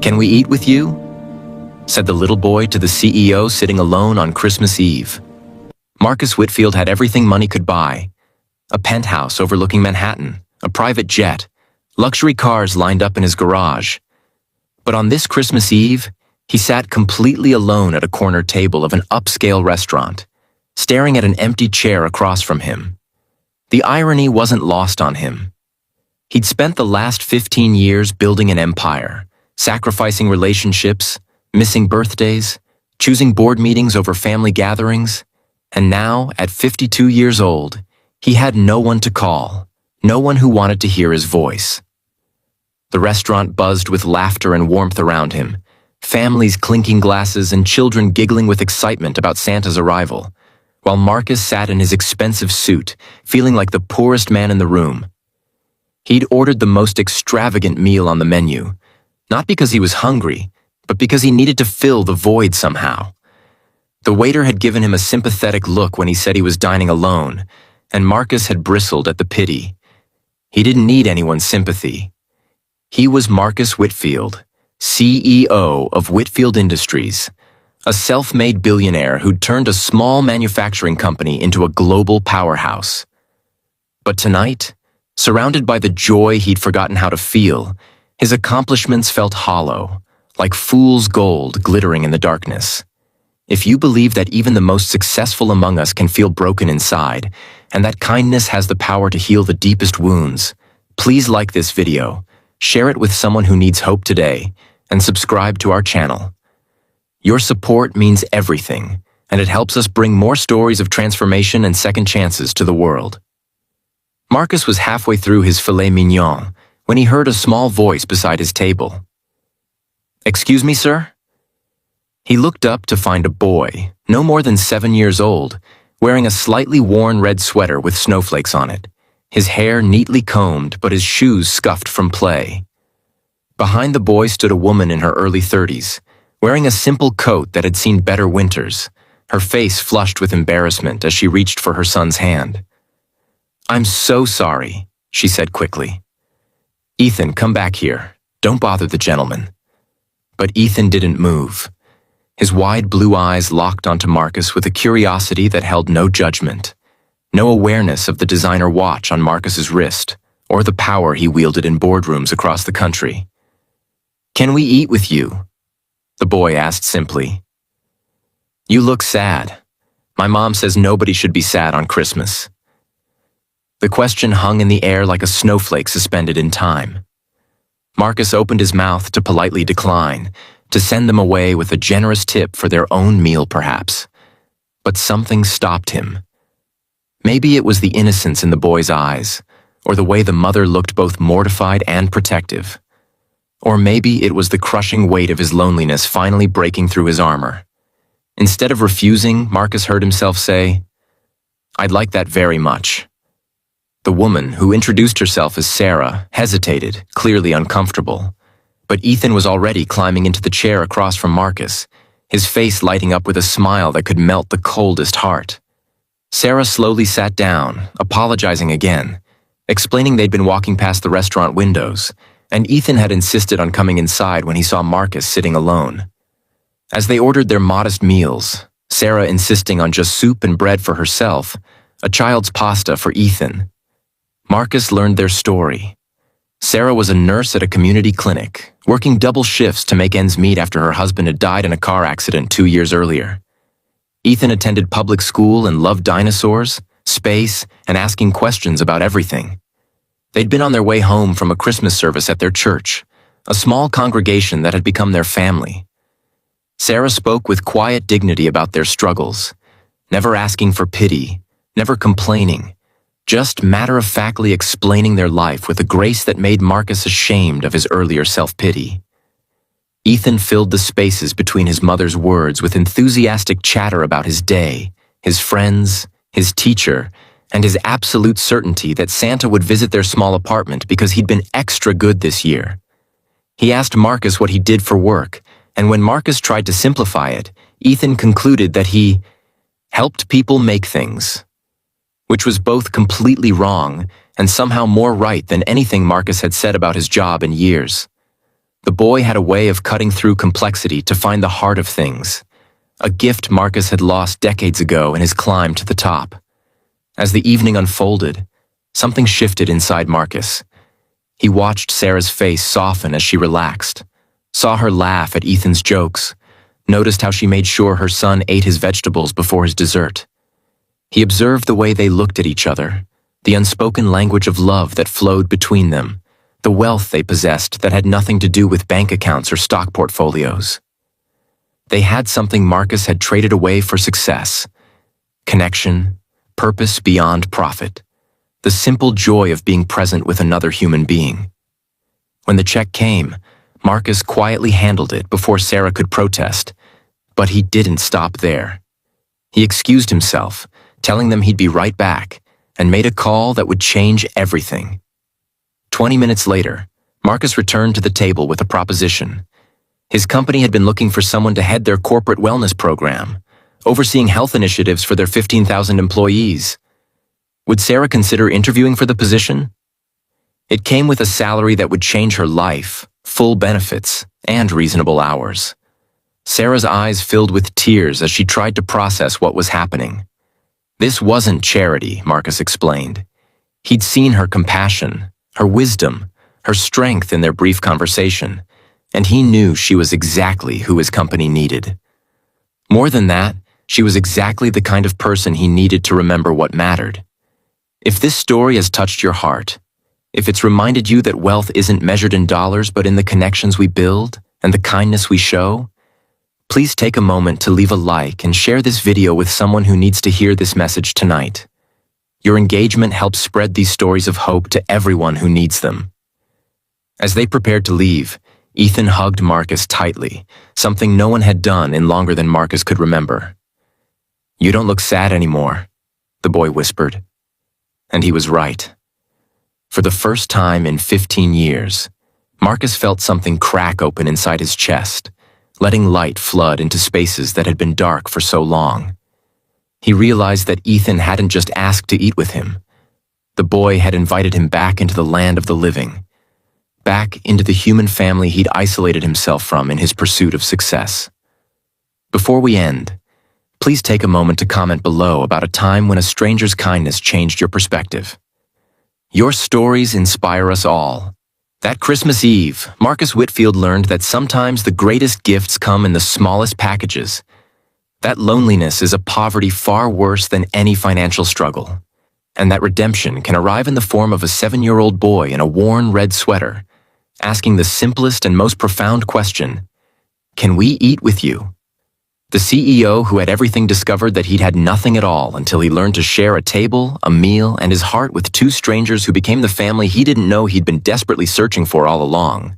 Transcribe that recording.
"Can we eat with you?" said the little boy to the CEO sitting alone on Christmas Eve. Marcus Whitfield had everything money could buy: a penthouse overlooking Manhattan, a private jet, luxury cars lined up in his garage. But on this Christmas Eve, he sat completely alone at a corner table of an upscale restaurant, staring at an empty chair across from him. The irony wasn't lost on him. He'd spent the last 15 years building an empire, sacrificing relationships, missing birthdays, choosing board meetings over family gatherings, and now, at 52 years old, he had no one to call, no one who wanted to hear his voice. The restaurant buzzed with laughter and warmth around him, families clinking glasses and children giggling with excitement about Santa's arrival, while Marcus sat in his expensive suit, feeling like the poorest man in the room. He'd ordered the most extravagant meal on the menu, not because he was hungry, but because he needed to fill the void somehow. The waiter had given him a sympathetic look when he said he was dining alone, and Marcus had bristled at the pity. He didn't need anyone's sympathy. He was Marcus Whitfield, CEO of Whitfield Industries, a self-made billionaire who'd turned a small manufacturing company into a global powerhouse. But tonight, surrounded by the joy he'd forgotten how to feel, his accomplishments felt hollow, like fool's gold glittering in the darkness. If you believe that even the most successful among us can feel broken inside, and that kindness has the power to heal the deepest wounds, please like this video, share it with someone who needs hope today, and subscribe to our channel. Your support means everything, and it helps us bring more stories of transformation and second chances to the world. Marcus was halfway through his filet mignon when he heard a small voice beside his table. "Excuse me, sir?" He looked up to find a boy, no more than 7 years old, wearing a slightly worn red sweater with snowflakes on it, his hair neatly combed but his shoes scuffed from play. Behind the boy stood a woman in her early 30s, wearing a simple coat that had seen better winters, her face flushed with embarrassment as she reached for her son's hand. "I'm so sorry," she said quickly. "Ethan, come back here. Don't bother the gentleman." But Ethan didn't move. His wide blue eyes locked onto Marcus with a curiosity that held no judgment, no awareness of the designer watch on Marcus's wrist, or the power he wielded in boardrooms across the country. "Can we eat with you?" the boy asked simply. "You look sad. My mom says nobody should be sad on Christmas." The question hung in the air like a snowflake suspended in time. Marcus opened his mouth to politely decline, to send them away with a generous tip for their own meal perhaps. But something stopped him. Maybe it was the innocence in the boy's eyes, or the way the mother looked both mortified and protective. Or maybe it was the crushing weight of his loneliness finally breaking through his armor. Instead of refusing, Marcus heard himself say, "I'd like that very much." The woman, who introduced herself as Sarah, hesitated, clearly uncomfortable. But Ethan was already climbing into the chair across from Marcus, his face lighting up with a smile that could melt the coldest heart. Sarah slowly sat down, apologizing again, explaining they'd been walking past the restaurant windows, and Ethan had insisted on coming inside when he saw Marcus sitting alone. As they ordered their modest meals, Sarah insisting on just soup and bread for herself, a child's pasta for Ethan, Marcus learned their story. Sarah was a nurse at a community clinic, working double shifts to make ends meet after her husband had died in a car accident 2 years earlier. Ethan attended public school and loved dinosaurs, space, and asking questions about everything. They'd been on their way home from a Christmas service at their church, a small congregation that had become their family. Sarah spoke with quiet dignity about their struggles, never asking for pity, never complaining, just matter-of-factly explaining their life with a grace that made Marcus ashamed of his earlier self-pity. Ethan filled the spaces between his mother's words with enthusiastic chatter about his day, his friends, his teacher, and his absolute certainty that Santa would visit their small apartment because he'd been extra good this year. He asked Marcus what he did for work, and when Marcus tried to simplify it, Ethan concluded that he helped people make things, which was both completely wrong and somehow more right than anything Marcus had said about his job in years. The boy had a way of cutting through complexity to find the heart of things, a gift Marcus had lost decades ago in his climb to the top. As the evening unfolded, something shifted inside Marcus. He watched Sarah's face soften as she relaxed, saw her laugh at Ethan's jokes, noticed how she made sure her son ate his vegetables before his dessert. He observed the way they looked at each other, the unspoken language of love that flowed between them, the wealth they possessed that had nothing to do with bank accounts or stock portfolios. They had something Marcus had traded away for success: connection, purpose beyond profit, the simple joy of being present with another human being. When the check came, Marcus quietly handled it before Sarah could protest, but he didn't stop there. He excused himself, telling them he'd be right back, and made a call that would change everything. 20 minutes later, Marcus returned to the table with a proposition. His company had been looking for someone to head their corporate wellness program, overseeing health initiatives for their 15,000 employees. Would Sarah consider interviewing for the position? It came with a salary that would change her life, full benefits, and reasonable hours. Sarah's eyes filled with tears as she tried to process what was happening. This wasn't charity, Marcus explained. He'd seen her compassion, her wisdom, her strength in their brief conversation, and he knew she was exactly who his company needed. More than that, she was exactly the kind of person he needed to remember what mattered. If this story has touched your heart, if it's reminded you that wealth isn't measured in dollars but in the connections we build and the kindness we show, please take a moment to leave a like and share this video with someone who needs to hear this message tonight. Your engagement helps spread these stories of hope to everyone who needs them. As they prepared to leave, Ethan hugged Marcus tightly, something no one had done in longer than Marcus could remember. "You don't look sad anymore," the boy whispered. And he was right. For the first time in 15 years, Marcus felt something crack open inside his chest, letting light flood into spaces that had been dark for so long. He realized that Ethan hadn't just asked to eat with him. The boy had invited him back into the land of the living, back into the human family he'd isolated himself from in his pursuit of success. Before we end, please take a moment to comment below about a time when a stranger's kindness changed your perspective. Your stories inspire us all. That Christmas Eve, Marcus Whitfield learned that sometimes the greatest gifts come in the smallest packages. That loneliness is a poverty far worse than any financial struggle. And that redemption can arrive in the form of a 7-year-old boy in a worn red sweater, asking the simplest and most profound question: can we eat with you? The CEO who had everything discovered that he'd had nothing at all until he learned to share a table, a meal, and his heart with two strangers who became the family he didn't know he'd been desperately searching for all along.